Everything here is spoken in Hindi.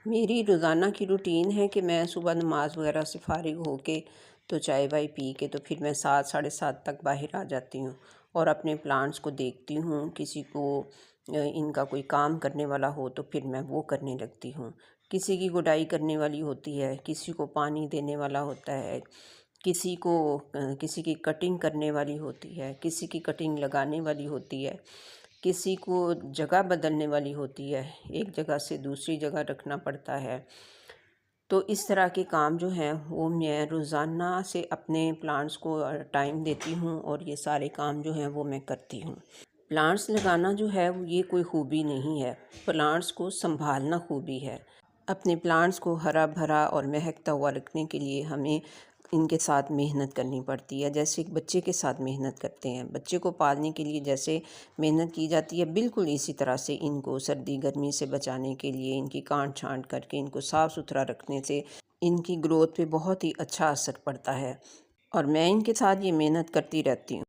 मेरी रोज़ाना की रूटीन है कि मैं सुबह नमाज़ वगैरह से फ़ारिग होके तो चाय वाय पी के तो फिर मैं 7 साढ़े 7 तक बाहर आ जाती हूँ और अपने प्लांट्स को देखती हूँ। किसी को इनका कोई काम करने वाला हो तो फिर मैं वो करने लगती हूँ। किसी की गुडाई करने वाली होती है, किसी को पानी देने वाला होता है, किसी की कटिंग करने वाली होती है, किसी की कटिंग लगाने वाली होती है, किसी को जगह बदलने वाली होती है, एक जगह से दूसरी जगह रखना पड़ता है। तो इस तरह के काम जो हैं वो मैं रोज़ाना से अपने प्लांट्स को टाइम देती हूँ और ये सारे काम जो हैं वो मैं करती हूँ। प्लांट्स लगाना जो है ये कोई खूबी नहीं है, प्लांट्स को संभालना खूबी है। अपने प्लांट्स को हरा भरा और महकता हुआ रखने के लिए हमें इनके साथ मेहनत करनी पड़ती है, जैसे एक बच्चे के साथ मेहनत करते हैं। बच्चे को पालने के लिए जैसे मेहनत की जाती है, बिल्कुल इसी तरह से इनको सर्दी गर्मी से बचाने के लिए इनकी काट छांट करके इनको साफ़ सुथरा रखने से इनकी ग्रोथ पे बहुत ही अच्छा असर पड़ता है और मैं इनके साथ ये मेहनत करती रहती हूँ।